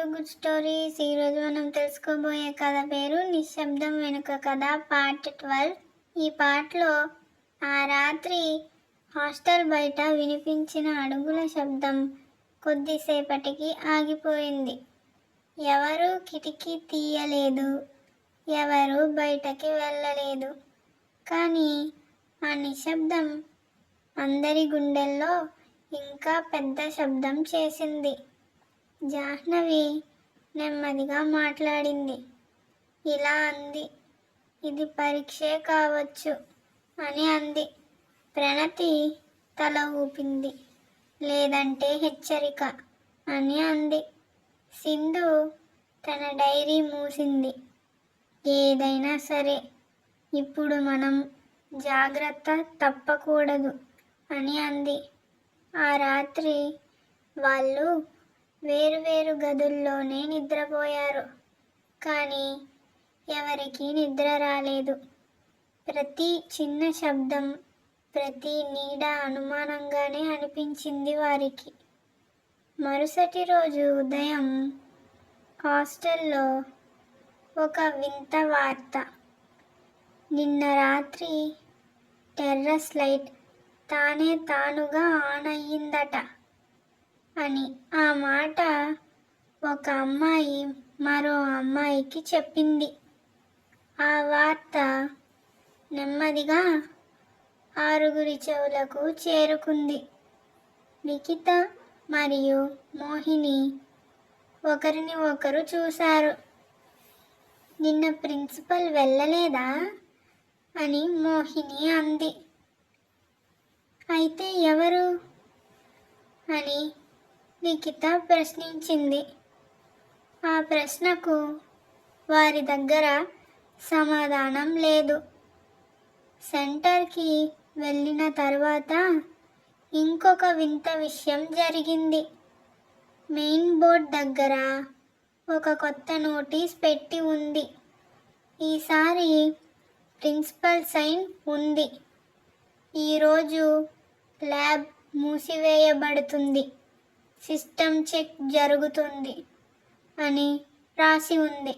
Good stories. ఈరోజు మనం తెలుసుకోబోయే కథ పేరు నిశ్శబ్దం వెనుక కథ పార్ట్ 12. ఈ పాటలో ఆ రాత్రి హాస్టల్ బయట వినిపించిన అడుగుల శబ్దం కొద్దిసేపటికి ఆగిపోయింది. ఎవరూ కిటికీ తీయలేదు, ఎవరూ బయటకి వెళ్ళలేదు. కానీ ఆ నిశ్శబ్దం అందరి గుండెల్లో ఇంకా పెద్ద శబ్దం చేసింది. జాహ్నవి నెమ్మదిగా మాట్లాడింది. ఇలా అంది, ఇది పరీక్షే కావచ్చు అని అంది. ప్రణతి తల ఊపింది. లేదంటే హెచ్చరిక అని అంది. సింధు తన డైరీ మూసింది. ఏదైనా సరే, ఇప్పుడు మనం జాగ్రత్త తప్పకూడదు అని అంది. ఆ రాత్రి వాళ్ళు వేరువేరు గదుల్లోనే నిద్రపోయారు. కానీ ఎవరికీ నిద్ర రాలేదు. ప్రతి చిన్న శబ్దం, ప్రతి నీడ అనుమానంగానే అనిపించింది వారికి. మరుసటి రోజు ఉదయం హాస్టల్లో ఒక వింత వార్త. నిన్న రాత్రి టెర్రస్ లైట్ తానుగా ఆన్ అయ్యిందట అని. ఆ మాట ఒక అమ్మాయి మరో అమ్మాయికి చెప్పింది. ఆ వార్త నెమ్మదిగా 6 చెవులకు చేరుకుంది. లిఖిత మరియు మోహిని ఒకరిని ఒకరు చూశారు. నిన్న ప్రిన్సిపల్ వెళ్ళలేదా అని మోహిని అంది. అయితే ఎవరు అని లిఖిత ప్రశ్నించింది. ఆ ప్రశ్నకు వారి దగ్గర సమాధానం లేదు. సెంటర్కి వెళ్ళిన తర్వాత ఇంకొక వింత విషయం జరిగింది. మెయిన్ బోర్డ్ దగ్గర ఒక కొత్త నోటీస్ పెట్టి ఉంది. ఈసారి ప్రిన్సిపల్ సైన్ ఉంది. ఈరోజు ల్యాబ్ మూసివేయబడుతుంది, సిస్టమ్ చెక్ జరుగుతుంది అని రాసి ఉంది.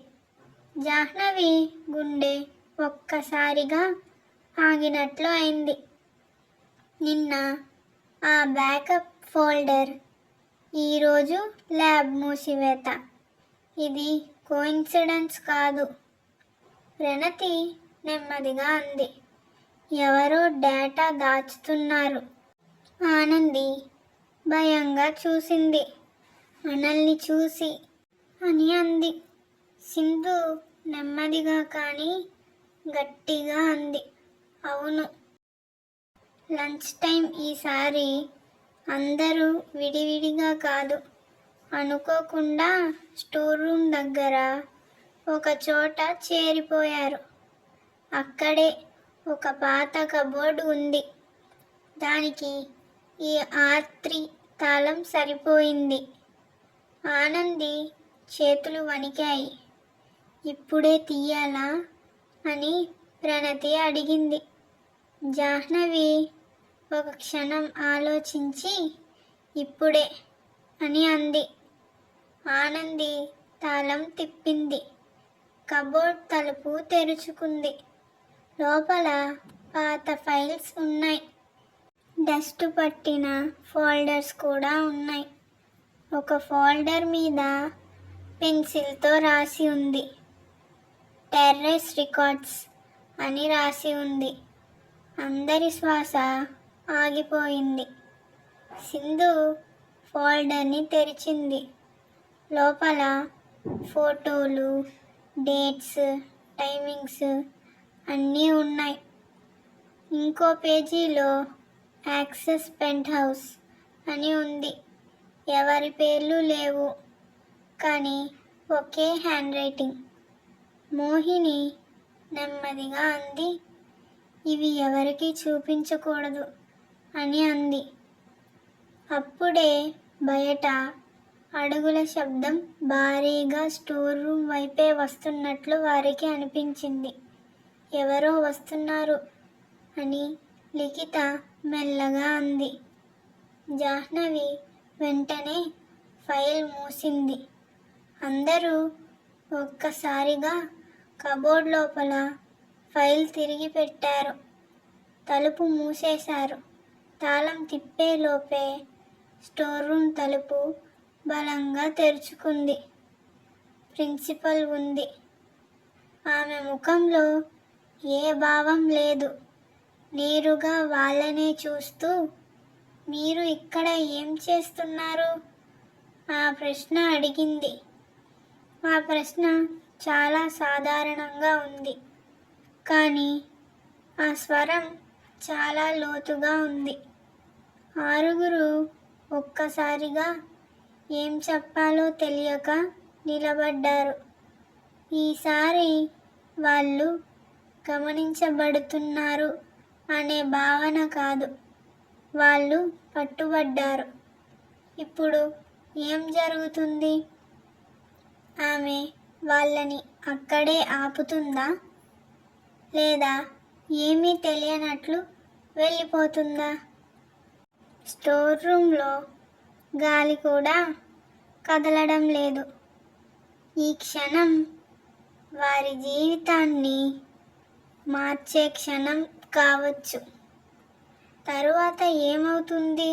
జాహ్నవి గుండె ఒక్కసారిగా ఆగినట్లు అయింది. నిన్న ఆ బ్యాకప్ ఫోల్డర్, ఈరోజు ల్యాబ్ మూసివేత. ఇది కోఇన్సిడెన్స్ కాదు. ప్రణతి నెమ్మదిగా అంది. ఎవరో డేటా దాచుతున్నారు. ఆనంది భయంగా చూసింది. మనల్ని చూసి అని అంది. సింధు నెమ్మదిగా కానీ గట్టిగా అంది, అవును. లంచ్ టైం ఈసారి అందరూ విడివిడిగా కాదు, అనుకోకుండా స్టోర్ రూమ్ దగ్గర ఒక చోట చేరిపోయారు. అక్కడే ఒక పాత కబోర్డ్ ఉంది. దానికి ఈ R3 తాళం సరిపోయింది. ఆనంది చేతులు వణికాయి. ఇప్పుడే తీయాలా అని ప్రణతి అడిగింది. జాహ్నవి ఒక క్షణం ఆలోచించి ఇప్పుడే అని అంది. ఆనంది తాళం తిప్పింది. కబోర్డ్ తలుపు తెరుచుకుంది. లోపల పాత ఫైల్స్ ఉన్నాయి. డస్ట్ పట్టిన ఫోల్డర్స్ కూడా ఉన్నాయి. ఒక ఫోల్డర్ మీద పెన్సిల్తో రాసి ఉంది, టెర్రస్ రికార్డ్స్ అని రాసి ఉంది. అందరి శ్వాస ఆగిపోయింది. సింధు ఫోల్డర్ని తెరిచింది. లోపల ఫోటోలు, డేట్స్, టైమింగ్స్ అన్నీ ఉన్నాయి. ఇంకో పేజీలో యాక్సెస్ పెంట్ హౌస్ అని ఉంది. ఎవరి పేర్లు లేవు, కానీ ఒకే హ్యాండ్ రైటింగ్. మోహిని నెమ్మదిగా అంది, ఇవి ఎవరికీ చూపించకూడదు అని అంది. అప్పుడే బయట అడుగుల శబ్దం భారీగా స్టోర్ రూమ్ వైపే వస్తున్నట్లు వారికి అనిపించింది. ఎవరో వస్తున్నారు అని లిఖిత మెల్లగా అంది. జాహ్నవి వెంటనే ఫైల్ మూసింది. అందరూ ఒక్కసారిగా కబోర్డ్ లోపల ఫైల్ తిరిగి పెట్టారు. తలుపు మూసేశారు. తాళం తిప్పేలోపే స్టోర్ రూమ్ తలుపు బలంగా తెరుచుకుంది. ప్రిన్సిపల్ ఉంది. ఆమె ముఖంలో ఏ భావం లేదు. నేరుగా వాళ్ళనే చూస్తూ, మీరు ఇక్కడ ఏం చేస్తున్నారు? ఆ ప్రశ్న అడిగింది. ఆ ప్రశ్న చాలా సాధారణంగా ఉంది, కానీ ఆ స్వరం చాలా లోతుగా ఉంది. ఆరుగురు ఒక్కసారిగా ఏం చెప్పాలో తెలియక నిలబడ్డారు. ఈసారి వాళ్ళు గమనించబడుతున్నారు అనే భావన కాదు, వాళ్ళు పట్టుబడ్డారు. ఇప్పుడు ఏం జరుగుతుంది? ఆమె వాళ్ళని అక్కడే ఆపుతుందా, లేదా ఏమీ తెలియనట్లు వెళ్ళిపోతుందా? స్టోర్ రూమ్లో గాలి కూడా కదలడం లేదు. ఈ క్షణం వారి జీవితాన్ని మార్చే క్షణం కావచ్చు. తరువాత ఏమవుతుంది?